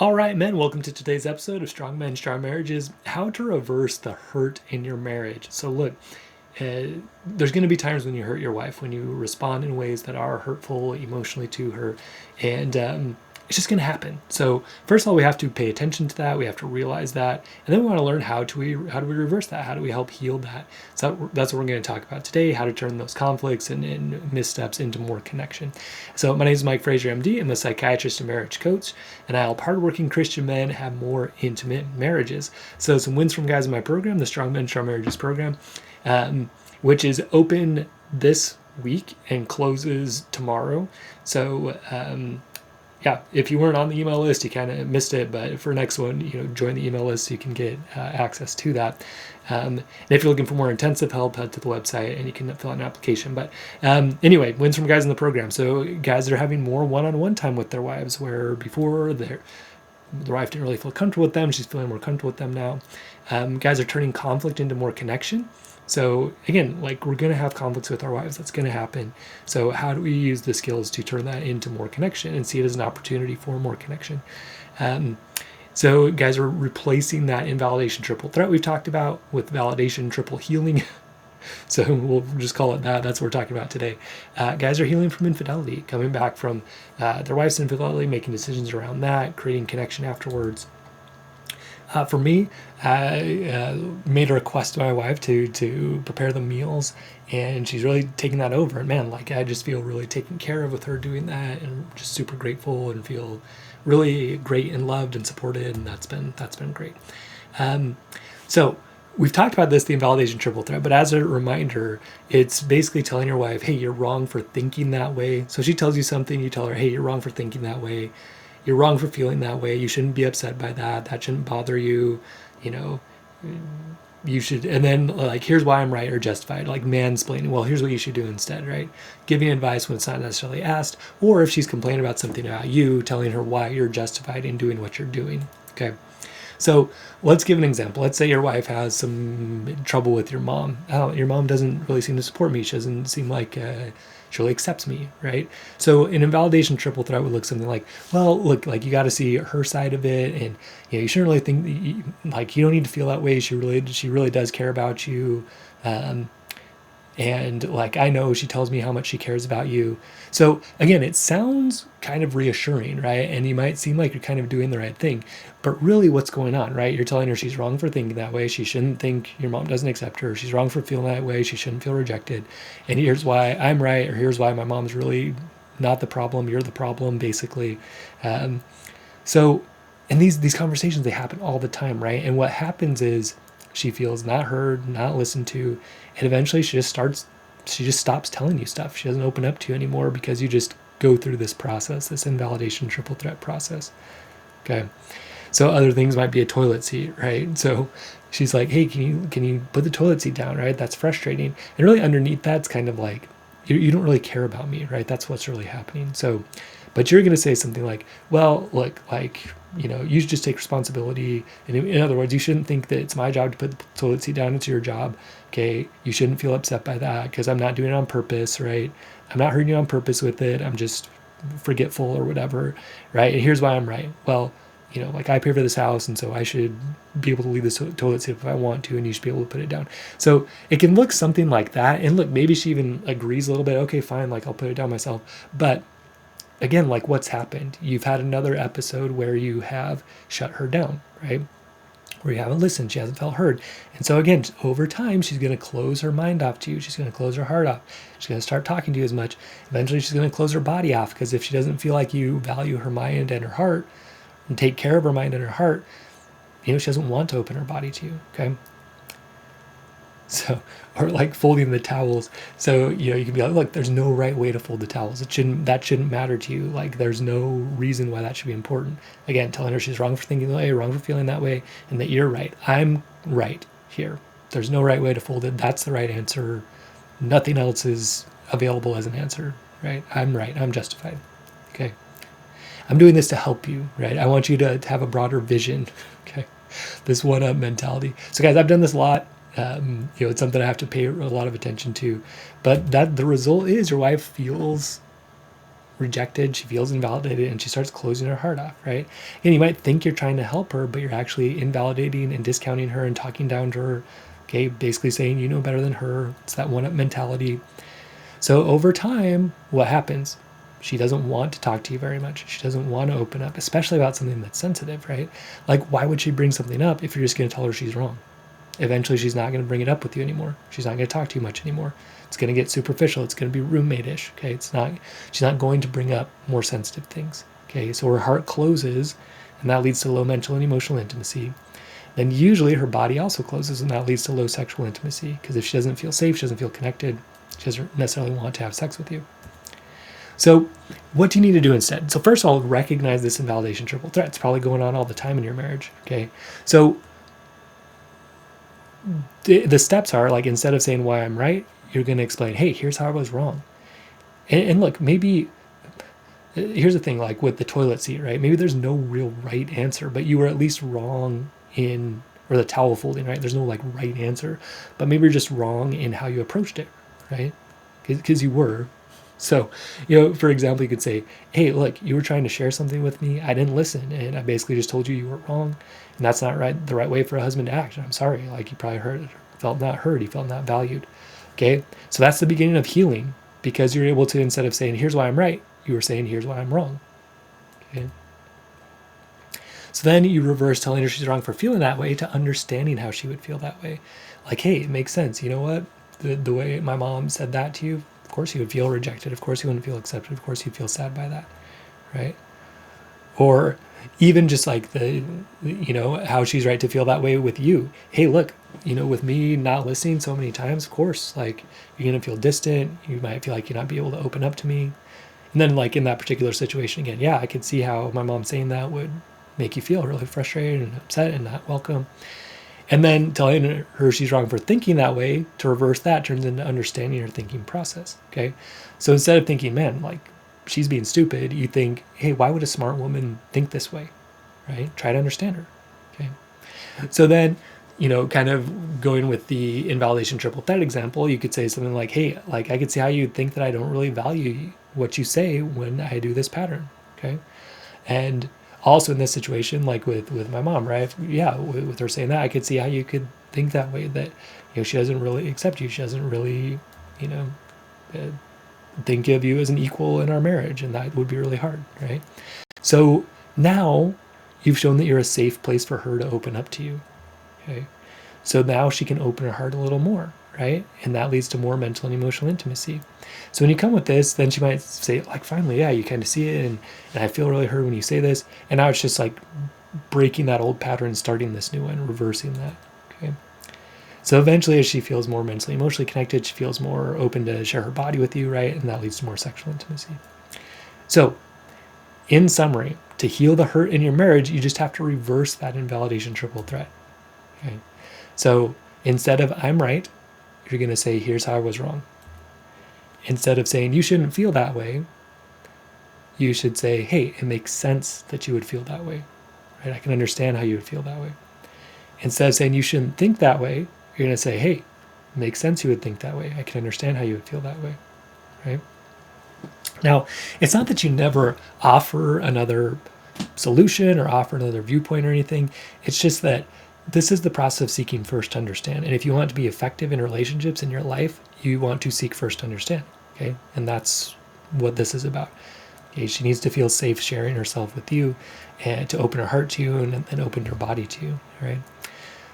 All right, men, welcome to today's episode of Strong Men, Strong Marriages, how to reverse the hurt in your marriage. So look, there's going to be times when you hurt your wife, when you respond in ways that are hurtful emotionally to her, and it's just going to happen. So first of all, we have to pay attention to that. We have to realize that, and then we want to learn how do we reverse that? How do we help heal that? So that's what we're going to talk about today: how to turn those conflicts and missteps into more connection. So my name is Mike Fraser, MD. I'm a psychiatrist and marriage coach, and I help hardworking Christian men have more intimate marriages. So some wins from guys in my program, the Strong Men, Strong Marriages program. Which is open this week and closes tomorrow. So yeah, if you weren't on the email list, you kind of missed it. But for next one, join the email list so you can get access to that. And if you're looking for more intensive help, head to the website and you can fill out an application. But anyway, wins from guys in the program. So guys that are having more one-on-one time with their wives, where before the wife didn't really feel comfortable with them. She's feeling more comfortable with them now. Guys are turning conflict into more connection. So again, like, we're going to have conflicts with our wives. That's going to happen. So how do we use the skills to turn that into more connection and see it as an opportunity for more connection? So guys are replacing that invalidation triple threat we've talked about with validation triple healing. So we'll just call it that. That's what we're talking about today. Guys are healing from infidelity, coming back from their wife's infidelity, making decisions around that, creating connection afterwards. For me, I made a request to my wife to prepare the meals, and she's really taking that over. And man, like, I just feel really taken care of with her doing that, and just super grateful and feel really great and loved and supported, and that's been great. So we've talked about this, the invalidation triple threat, but as a reminder, it's basically telling your wife, hey, you're wrong for thinking that way. So she tells you something, you tell her, hey, you're wrong for thinking that way. You're wrong for feeling that way. You shouldn't be upset by that. That shouldn't bother you. You should, and then, like, here's why I'm right or justified, like mansplaining. Well, here's what you should do instead, right? Giving advice when it's not necessarily asked, or if she's complaining about something about you, telling her why you're justified in doing what you're doing. Okay. So let's give an example. Let's say your wife has some trouble with your mom. Oh, your mom doesn't really seem to support me. She doesn't seem like she really accepts me, right? So an invalidation triple threat would look something like, well, look, like, you got to see her side of it, and you shouldn't really think you don't need to feel that way. She really does care about you. And like, I know she tells me how much she cares about you. So again, it sounds kind of reassuring, right? And you might seem like you're kind of doing the right thing, but really what's going on, right? You're telling her she's wrong for thinking that way. She shouldn't think your mom doesn't accept her. She's wrong for feeling that way. She shouldn't feel rejected. And here's why I'm right, or here's why my mom's really not the problem. You're the problem, basically. So, and these conversations, they happen all the time, right? And what happens is she feels not heard, not listened to, and eventually she just stops telling you stuff. She doesn't open up to you anymore because you just go through this process, this invalidation triple threat process. Okay. So other things might be a toilet seat, right? So she's like, hey, can you put the toilet seat down, right? That's frustrating. And really underneath that's kind of like, you don't really care about me, right? That's what's really happening. So, but you're going to say something like, well, look, like, you should just take responsibility. And in other words, you shouldn't think that it's my job to put the toilet seat down. It's your job. Okay. You shouldn't feel upset by that because I'm not doing it on purpose, right? I'm not hurting you on purpose with it. I'm just forgetful or whatever, right? And here's why I'm right. Well, like, I pay for this house, and so I should be able to leave this toilet seat if I want to, and you should be able to put it down. So it can look something like that. And look, maybe she even agrees a little bit. Okay, fine. Like, I'll put it down myself. But again, like, what's happened? You've had another episode where you have shut her down, right? Where you haven't listened. She hasn't felt heard. And so again, over time, she's going to close her mind off to you. She's going to close her heart off. She's going to start talking to you as much. Eventually, she's going to close her body off, because if she doesn't feel like you value her mind and her heart and take care of her mind and her heart, she doesn't want to open her body to you, okay? So, or like folding the towels. So, you can be like, look, there's no right way to fold the towels. That shouldn't matter to you. Like, there's no reason why that should be important. Again, telling her she's wrong for thinking that way, wrong for feeling that way, and that you're right. I'm right here. There's no right way to fold it. That's the right answer. Nothing else is available as an answer, right? I'm right. I'm justified. Okay. I'm doing this to help you, right? I want you to have a broader vision, okay? This one-up mentality. So guys, I've done this a lot. It's something I have to pay a lot of attention to. But that the result is your wife feels rejected, she feels invalidated, and she starts closing her heart off, right? And you might think you're trying to help her, but you're actually invalidating and discounting her and talking down to her, okay? Basically saying you know better than her. It's that one-up mentality. So over time, what happens? She doesn't want to talk to you very much. She doesn't want to open up, especially about something that's sensitive, right? Like, why would she bring something up if you're just going to tell her she's wrong? Eventually, she's not going to bring it up with you anymore. She's not going to talk to you much anymore. It's going to get superficial. It's going to be roommate-ish, okay? She's not going to bring up more sensitive things, okay? So her heart closes, and that leads to low mental and emotional intimacy. Then usually her body also closes, and that leads to low sexual intimacy, because if she doesn't feel safe, she doesn't feel connected, she doesn't necessarily want to have sex with you. So what do you need to do instead? So first of all, recognize this invalidation triple threat. It's probably going on all the time in your marriage, okay? So the steps are, like, instead of saying why I'm right, you're going to explain, hey, here's how I was wrong. And look, maybe, here's the thing, like with the toilet seat, right? Maybe there's no real right answer, but you were at least wrong in, or the towel folding, right? There's no like right answer, but maybe you're just wrong in how you approached it, right? Because you were. So, for example, you could say, hey, look, you were trying to share something with me. I didn't listen. And I basically just told you you were wrong. And that's not the right way for a husband to act. I'm sorry. Like, he probably felt not heard. He felt not valued. Okay. So that's the beginning of healing, because you're able to, instead of saying, here's why I'm right, you were saying, here's why I'm wrong. Okay. So then you reverse telling her she's wrong for feeling that way to understanding how she would feel that way. Like, hey, it makes sense. You know what? The way my mom said that to you, of course you would feel rejected. Of course you wouldn't feel accepted. Of course you'd feel sad by that, right? Or even just like how she's right to feel that way with you. Hey, look, with me not listening so many times, of course, like, you're going to feel distant. You might feel like you're not be able to open up to me. And then, like, in that particular situation again, yeah, I could see how my mom saying that would make you feel really frustrated and upset and not welcome. And then telling her she's wrong for thinking that way, to reverse that, turns into understanding her thinking process, okay? So instead of thinking, man, like, she's being stupid, you think, hey, why would a smart woman think this way, right? Try to understand her, okay? So then, kind of going with the invalidation triple threat example, you could say something like, hey, like, I could see how you think that I don't really value what you say when I do this pattern, okay? And also in this situation, like with my mom, right? Yeah, with her saying that, I could see how you could think that way, that, she doesn't really accept you. She doesn't really, think of you as an equal in our marriage, and that would be really hard, right? So now you've shown that you're a safe place for her to open up to you, okay? So now she can open her heart a little more, right? And that leads to more mental and emotional intimacy. So when you come with this, then she might say, like, finally, yeah, you kind of see it, and I feel really heard when you say this. And now it's just like breaking that old pattern, starting this new one, reversing that, okay? So eventually, as she feels more mentally, emotionally connected, she feels more open to share her body with you, right? And that leads to more sexual intimacy. So in summary, to heal the hurt in your marriage, you just have to reverse that invalidation triple threat, okay? So instead of I'm right, you're going to say, here's how I was wrong. Instead of saying you shouldn't feel that way, you should say, hey, it makes sense that you would feel that way, right? I can understand how you would feel that way. Instead of saying you shouldn't think that way, you're going to say, hey, it makes sense you would think that way. I can understand how you would feel that way, right? Now, it's not that you never offer another solution or offer another viewpoint or anything. It's just that this is the process of seeking first to understand. And if you want to be effective in relationships in your life, you want to seek first to understand, okay? And that's what this is about. Okay, she needs to feel safe sharing herself with you, and to open her heart to you, and open her body to you, right?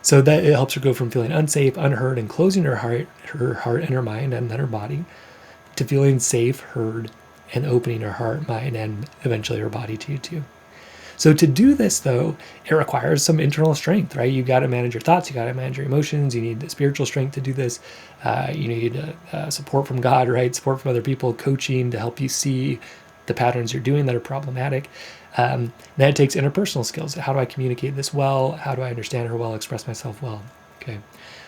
So that it helps her go from feeling unsafe, unheard, and closing her heart and her mind, and then her body, to feeling safe, heard, and opening her heart, mind, and eventually her body to you too. So to do this, though, it requires some internal strength, right? You got to manage your thoughts. You got to manage your emotions. You need the spiritual strength to do this. You need support from God, right? Support from other people, coaching to help you see the patterns you're doing that are problematic. Then it takes interpersonal skills. How do I communicate this well? How do I understand her well, express myself well? Okay.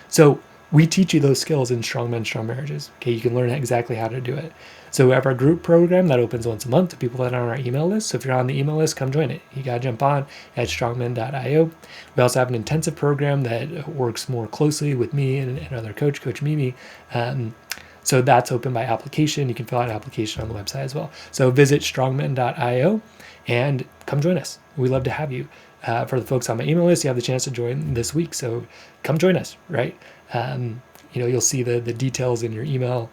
So we teach you those skills in Strong Men, Strong Marriages. Okay, you can learn exactly how to do it. So we have our group program that opens once a month to people that are on our email list. So if you're on the email list, come join it. You got to jump on at strongmen.io. We also have an intensive program that works more closely with me and another coach, Coach Mimi, So that's open by application. You can fill out an application on the website as well. So visit strongmen.io and come join us. We'd love to have you. For the folks on my email list, you have the chance to join this week. So come join us, right? You'll see the details in your email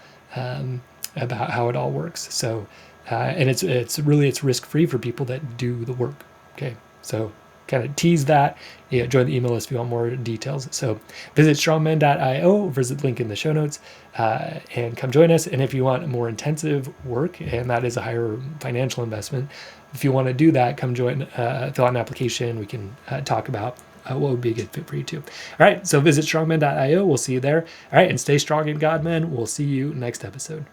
about how it all works. So, and it's risk-free for people that do the work. Okay, so kind of tease that. Join the email list if you want more details. So visit strongmen.io, visit the link in the show notes, and come join us. And if you want more intensive work, and that is a higher financial investment, if you want to do that, come join, fill out an application. We can talk about what would be a good fit for you too. All right, so visit strongmen.io. We'll see you there. All right, and stay strong in God, men. We'll see you next episode.